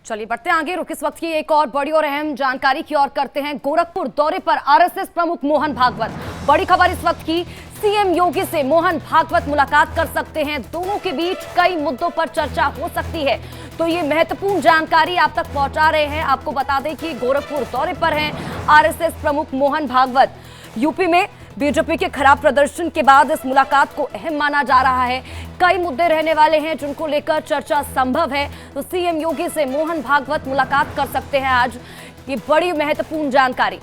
चलिए बढ़ते हैं आगे। रुक इस वक्त की एक और बड़ी और अहम जानकारी की ओर करते हैं। गोरखपुर दौरे पर आरएसएस प्रमुख मोहन भागवत। बड़ी खबर इस वक्त की, सीएम योगी से मोहन भागवत मुलाकात कर सकते हैं। दोनों के बीच कई मुद्दों पर चर्चा हो सकती है, तो ये महत्वपूर्ण जानकारी आप तक पहुंचा रहे हैं। आपको बता दें कि गोरखपुर दौरे पर हैं आरएसएस प्रमुख मोहन भागवत। यूपी में बीजेपी के खराब प्रदर्शन के बाद इस मुलाकात को अहम माना जा रहा है। कई मुद्दे रहने वाले हैं जिनको लेकर चर्चा संभव है, तो सीएम योगी से मोहन भागवत मुलाकात कर सकते हैं आज। ये बड़ी महत्वपूर्ण जानकारी।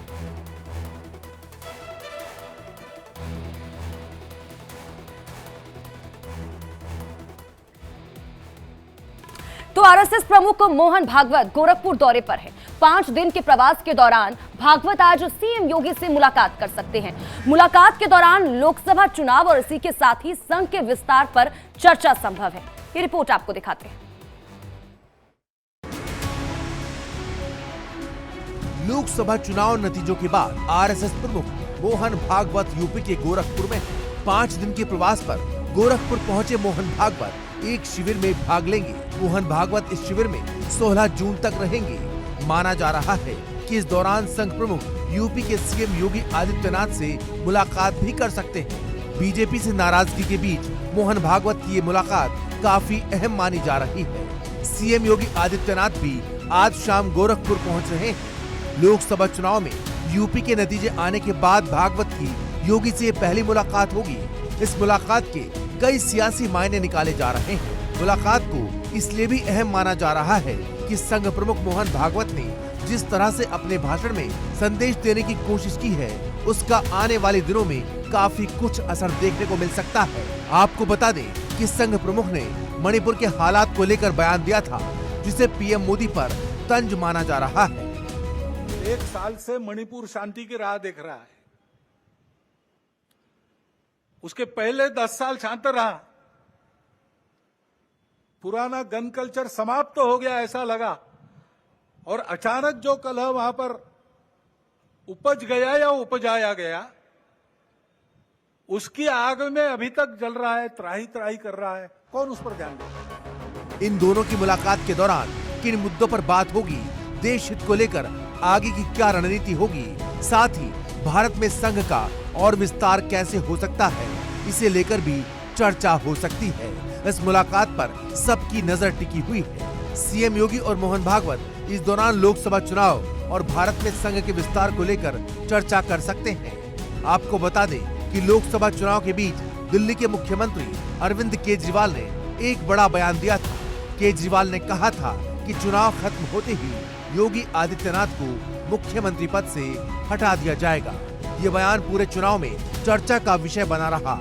तो आरएसएस प्रमुख मोहन भागवत गोरखपुर दौरे पर है। 5 दिन के प्रवास के दौरान भागवत आज सीएम योगी से मुलाकात कर सकते हैं। मुलाकात के दौरान लोकसभा चुनाव और इसी के साथ ही संघ के विस्तार पर चर्चा संभव है। ये रिपोर्ट आपको दिखाते हैं। लोकसभा चुनाव नतीजों के बाद आरएसएस प्रमुख मोहन भागवत यूपी के गोरखपुर में 5 दिन के प्रवास पर गोरखपुर पहुंचे मोहन भागवत एक शिविर में भाग लेंगे। मोहन भागवत इस शिविर में 16 जून तक रहेंगे। माना जा रहा है कि इस दौरान संघ प्रमुख यूपी के सीएम योगी आदित्यनाथ से मुलाकात भी कर सकते हैं। बीजेपी से नाराजगी के बीच मोहन भागवत की ये मुलाकात काफी अहम मानी जा रही है। सीएम योगी आदित्यनाथ भी आज शाम गोरखपुर पहुंच रहे हैं। लोकसभा चुनाव में यूपी के नतीजे आने के बाद भागवत की योगी से पहली मुलाकात होगी। इस मुलाकात के कई सियासी मायने निकाले जा रहे हैं। मुलाकात को इसलिए भी अहम माना जा रहा है कि संघ प्रमुख मोहन भागवत ने जिस तरह से अपने भाषण में संदेश देने की कोशिश की है, उसका आने वाले दिनों में काफी कुछ असर देखने को मिल सकता है। आपको बता दें कि संघ प्रमुख ने मणिपुर के हालात को लेकर बयान दिया था, जिसे पीएम मोदी पर तंज माना जा रहा है। 1 साल से मणिपुर शांति की राह देख रहा है। उसके पहले 10 साल शांत रहा। पुराना गन कल्चर समाप्त तो हो गया ऐसा लगा, और अचानक जो कलह वहां पर उपज गया या उपजाया गया, उसकी आग में अभी तक जल रहा है, त्राही त्राही कर रहा है। कौन उस पर ध्यान देगा? इन दोनों की मुलाकात के दौरान किन मुद्दों पर बात होगी, देश हित को लेकर आगे की क्या रणनीति होगी, साथ ही भारत में संघ का और विस्तार कैसे हो सकता है, इसे लेकर भी चर्चा हो सकती है। इस मुलाकात पर सबकी नजर टिकी हुई है। सीएम योगी और मोहन भागवत इस दौरान लोकसभा चुनाव और भारत में संघ के विस्तार को लेकर चर्चा कर सकते हैं। आपको बता दें कि लोकसभा चुनाव के बीच दिल्ली के मुख्यमंत्री अरविंद केजरीवाल ने एक बड़ा बयान दिया था। केजरीवाल ने कहा था कि चुनाव खत्म होते ही योगी आदित्यनाथ को मुख्यमंत्री पद से हटा दिया जाएगा। ये बयान पूरे चुनाव में चर्चा का विषय बना रहा।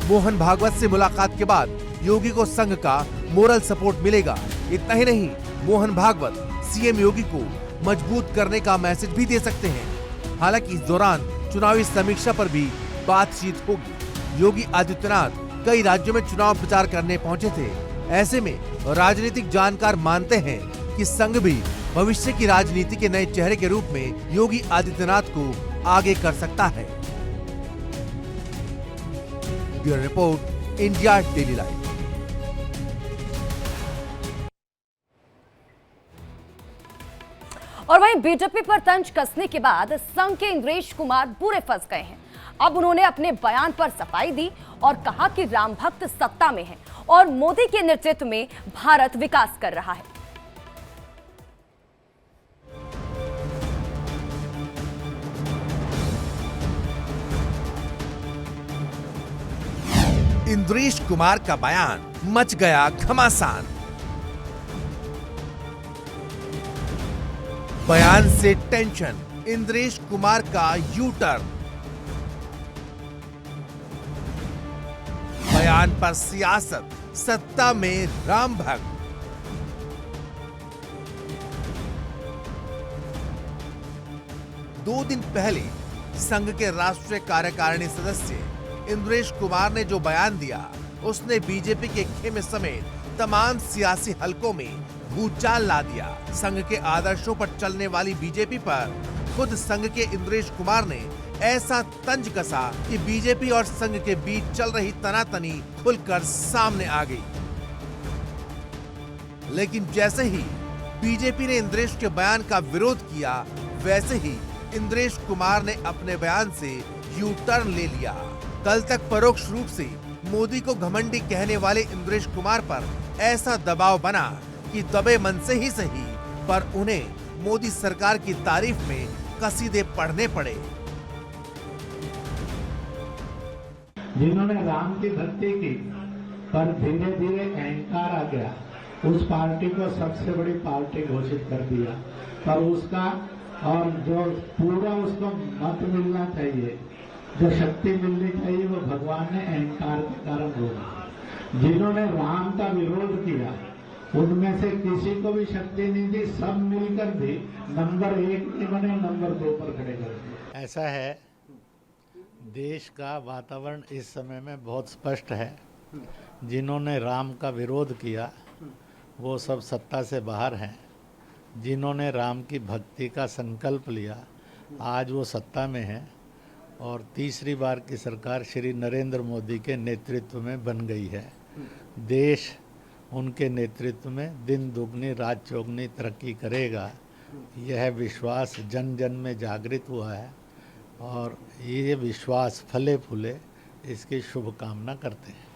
मोहन भागवत से मुलाकात के बाद योगी को संघ का मोरल सपोर्ट मिलेगा। इतना ही नहीं, मोहन भागवत सीएम योगी को मजबूत करने का मैसेज भी दे सकते हैं। हालांकि इस दौरान चुनावी समीक्षा पर भी बातचीत होगी। योगी आदित्यनाथ कई राज्यों में चुनाव प्रचार करने पहुंचे थे। ऐसे में राजनीतिक जानकार मानते हैं कि संघ भी भविष्य की राजनीति के नए चेहरे के रूप में योगी आदित्यनाथ को आगे कर सकता है। Bureau report, India daily life. और वहीं बीजेपी पर तंज कसने के बाद संघ के इंद्रेश कुमार बुरे फंस गए हैं। अब उन्होंने अपने बयान पर सफाई दी और कहा कि राम भक्त सत्ता में है और मोदी के नेतृत्व में भारत विकास कर रहा है। इंद्रेश कुमार का बयान मच गया घमासान। बयान से टेंशन, इंद्रेश कुमार का यू टर्न। बयान पर सियासत, सत्ता में राम भक्त। दो दिन पहले संघ के राष्ट्रीय कार्यकारिणी सदस्य इंद्रेश कुमार ने जो बयान दिया, उसने बीजेपी के खेमे समेत तमाम सियासी हलकों में भूचाल ला दिया। संघ के आदर्शों पर चलने वाली बीजेपी पर खुद संघ के इंद्रेश कुमार ने ऐसा तंज कसा कि बीजेपी और संघ के बीच चल रही तनातनी खुलकर सामने आ गई। लेकिन जैसे ही बीजेपी ने इंद्रेश के बयान का विरोध किया, वैसे ही इंद्रेश कुमार ने अपने बयान से यू टर्न ले लिया। कल तक परोक्ष रूप से मोदी को घमंडी कहने वाले इंद्रेश कुमार पर ऐसा दबाव बना कि दबे मन से ही सही, पर उन्हें मोदी सरकार की तारीफ में कसीदे पढ़ने पड़े। जिन्होंने राम की भक्ति की पर धीरे धीरे अहंकार आ गया, उस पार्टी को सबसे बड़ी पार्टी घोषित कर दिया, पर उसका और जो पूरा उसको मत मिलना चाहिए, जो शक्ति मिलनी चाहिए, वो भगवान ने अहंकार के कारण बोला। जिन्होंने राम का विरोध किया उनमें से किसी को भी शक्ति नहीं दी, सब मिलकर भी नंबर 1 नहीं बने, नंबर 2 पर खड़े कर दिए। ऐसा है, देश का वातावरण इस समय में बहुत स्पष्ट है। जिन्होंने राम का विरोध किया वो सब सत्ता से बाहर हैं। जिन्होंने राम की भक्ति का संकल्प लिया आज वो सत्ता में हैं और तीसरी बार की सरकार श्री नरेंद्र मोदी के नेतृत्व में बन गई है। देश उनके नेतृत्व में दिन दुगनी रात चौगनी तरक्की करेगा, यह विश्वास जन जन में जागृत हुआ है और ये विश्वास फले फूले, इसकी शुभकामना करते हैं।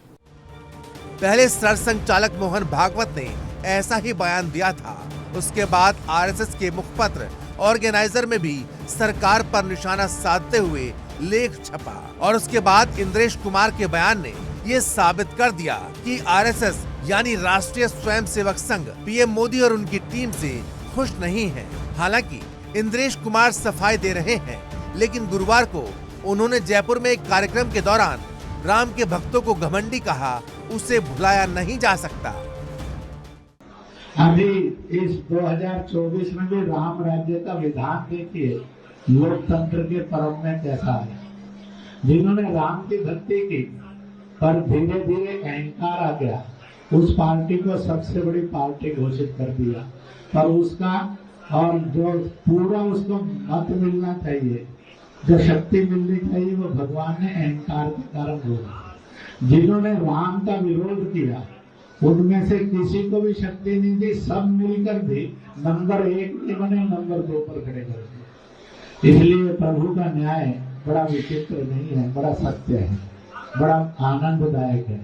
पहले सरसंघचालक मोहन भागवत ने ऐसा ही बयान दिया था। उसके बाद आरएसएस के मुखपत्र ऑर्गेनाइजर में भी सरकार पर निशाना साधते हुए लेख छपा और उसके बाद इंद्रेश कुमार के बयान ने ये साबित कर दिया कि आरएसएस यानी राष्ट्रीय स्वयंसेवक संघ पीएम मोदी और उनकी टीम से खुश नहीं है। हालांकि इंद्रेश कुमार सफाई दे रहे हैं, लेकिन गुरुवार को उन्होंने जयपुर में एक कार्यक्रम के दौरान राम के भक्तों को घमंडी कहा, उसे भुलाया नहीं जा सकता। अभी इस 2024 में भी राम राज्य का विधान देखिए, लोकतंत्र के पर्व में कैसा है। जिन्होंने राम की भक्ति की पर धीरे धीरे अहंकार आ गया, उस पार्टी को सबसे बड़ी पार्टी घोषित कर दिया, पर उसका और जो पूरा उसको मत मिलना चाहिए, जो शक्ति मिलनी चाहिए, वो भगवान ने अहंकार के कारण बोला। जिन्होंने राम का विरोध किया उनमें से किसी को भी शक्ति नहीं दी, सब मिलकर भी नंबर 1 नहीं बने, नंबर 2 पर खड़े कर दिए। इसलिए प्रभु का न्याय बड़ा विचित्र नहीं है, बड़ा सत्य है, बड़ा आनंददायक है।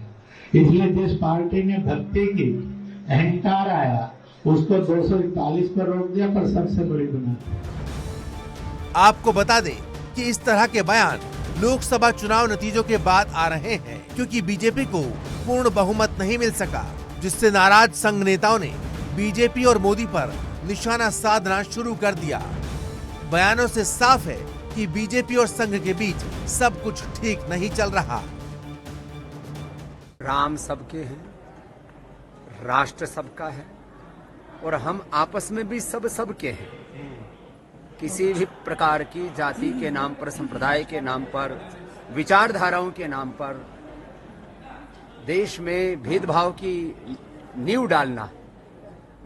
इसलिए जिस पार्टी ने भक्ति की, अहंकार आया, उसको 241 पर रोक दिया, पर सबसे बड़ी बना। आपको बता दें कि इस तरह के बयान लोकसभा चुनाव नतीजों के बाद आ रहे हैं, क्योंकि बीजेपी को पूर्ण बहुमत नहीं मिल सका, जिससे नाराज संघ नेताओं ने बीजेपी और मोदी पर निशाना साधना शुरू कर दिया। बयानों से साफ है कि बीजेपी और संघ के बीच सब कुछ ठीक नहीं चल रहा। राम सबके हैं, राष्ट्र सबका है और हम आपस में भी सब सबके हैं। किसी भी प्रकार की जाति के नाम पर, संप्रदाय के नाम पर, विचारधाराओं के नाम पर देश में भेदभाव की नींव डालना,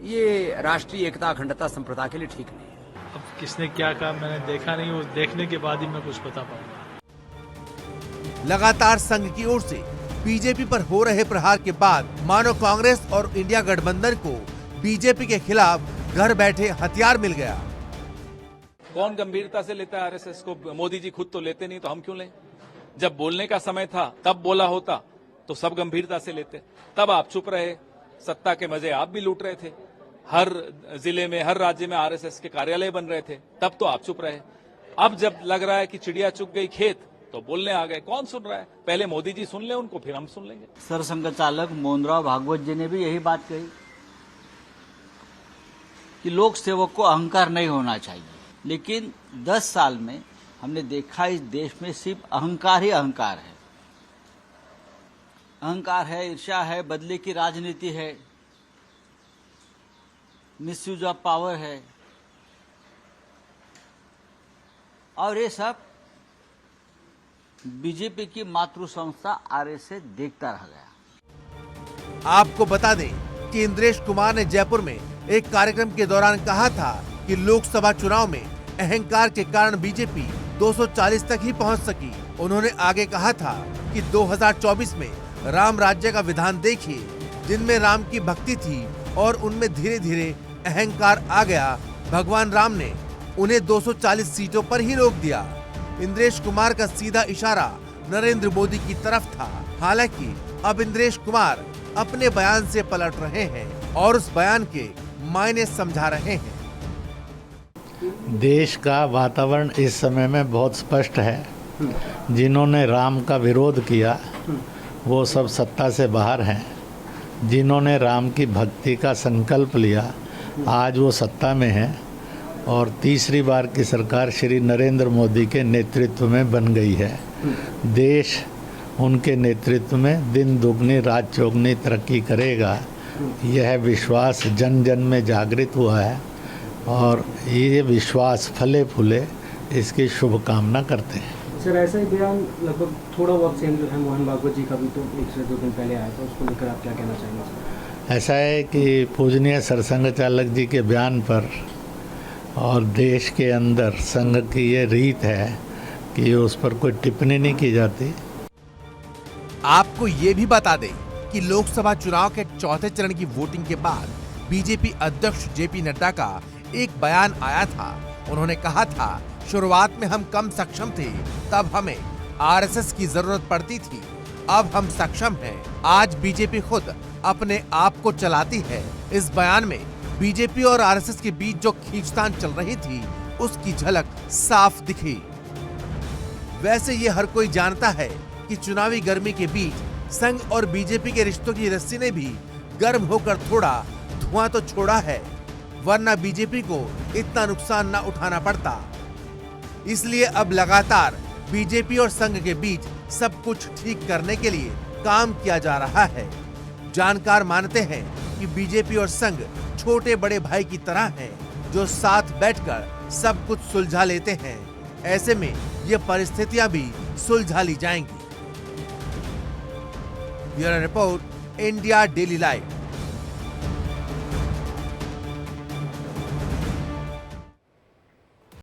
ये राष्ट्रीय एकता अखंडता संप्रदाय के लिए ठीक नहीं है। अब किसने क्या कहा मैंने देखा नहीं, वो देखने के बाद ही मैं कुछ बता पाऊंगा। लगातार संघ की ओर से बीजेपी पर हो रहे प्रहार के बाद मानो कांग्रेस और इंडिया गठबंधन को बीजेपी के खिलाफ घर बैठे हथियार मिल गया। कौन गंभीरता से लेता है आरएसएस को? मोदी जी खुद तो लेते नहीं, तो हम क्यों लें? जब बोलने का समय था तब बोला होता तो सब गंभीरता से लेते। तब आप चुप रहे, सत्ता के मजे आप भी लूट रहे थे। हर जिले में, हर राज्य में आरएसएस के कार्यालय बन रहे थे, तब तो आप चुप रहे। अब जब लग रहा है कि चिड़िया चुग गई खेत, तो बोलने आ गए। कौन सुन रहा है? पहले मोदी जी सुन ले उनको, फिर हम सुन लेंगे। सरसंघचालक मोहनराव भागवत जी ने भी यही बात कही कि लोक सेवक को अहंकार नहीं होना चाहिए, लेकिन 10 साल में हमने देखा इस देश में सिर्फ अहंकार ही अहंकार है। अहंकार है, ईर्ष्या है, बदले की राजनीति है, मिसयूज ऑफ पावर है, और ये सब बीजेपी की मातृ संस्था आरएसएस देखता रह गया। आपको बता दें कि इंद्रेश कुमार ने जयपुर में एक कार्यक्रम के दौरान कहा था कि लोकसभा चुनाव में अहंकार के कारण बीजेपी 240 तक ही पहुंच सकी। उन्होंने आगे कहा था कि 2024 में राम राज्य का विधान देखिए, जिनमें राम की भक्ति थी और उनमें धीरे धीरे अहंकार आ गया, भगवान राम ने उन्हें 240 सीटों पर ही रोक दिया। इंद्रेश कुमार का सीधा इशारा नरेंद्र मोदी की तरफ था। हालांकि अब इंद्रेश कुमार अपने बयान से पलट रहे हैं और उस बयान के मायने समझा रहे हैं। देश का वातावरण इस समय में बहुत स्पष्ट है। जिन्होंने राम का विरोध किया वो सब सत्ता से बाहर हैं। जिन्होंने राम की भक्ति का संकल्प लिया आज वो सत्ता में हैं और तीसरी बार की सरकार श्री नरेंद्र मोदी के नेतृत्व में बन गई है। देश उनके नेतृत्व में दिन दुगनी रात चौगनी तरक्की करेगा, यह विश्वास जन जन में जागृत हुआ है और ये विश्वास फले फूले, इसकी शुभकामना करते हैं। सर, ऐसा ही बयान लगभग थोड़ा बहुत सेम जो है मोहन भागवत जी का भी तो 1 से 2 दिन पहले आया था, उसको लेकर आप क्या कहना चाहेंगे सर? ऐसा है कि पूजनीय सरसंघ चालक जी के बयान पर और देश के अंदर संघ की ये रीत है कि उस पर कोई टिप्पणी नहीं की जाती। आपको ये भी बता दें कि लोकसभा चुनाव के चौथे चरण की वोटिंग के बाद बीजेपी अध्यक्ष जेपी नड्डा का एक बयान आया था। उन्होंने कहा था, शुरुआत में हम कम सक्षम थे, तब हमें आरएसएस की जरूरत पड़ती थी, अब हम सक्षम हैं। आज बीजेपी खुद अपने आप को चलाती है। इस बयान में बीजेपी और आरएसएस के बीच जो खींचतान चल रही थी उसकी झलक साफ दिखी। वैसे ये हर कोई जानता है कि चुनावी गर्मी के बीच संघ और बीजेपी के रिश्तों की रस्सी ने भी गर्म होकर थोड़ा धुआं तो छोड़ा है, वरना बीजेपी को इतना नुकसान न उठाना पड़ता। इसलिए अब लगातार बीजेपी और संघ के बीच सब कुछ ठीक करने के लिए काम किया जा रहा है। जानकार मानते हैं कि बीजेपी और संघ छोटे बड़े भाई की तरह हैं, जो साथ बैठकर सब कुछ सुलझा लेते हैं। ऐसे में ये परिस्थितियां भी सुलझा ली जाएंगी। Bureau report, India daily live.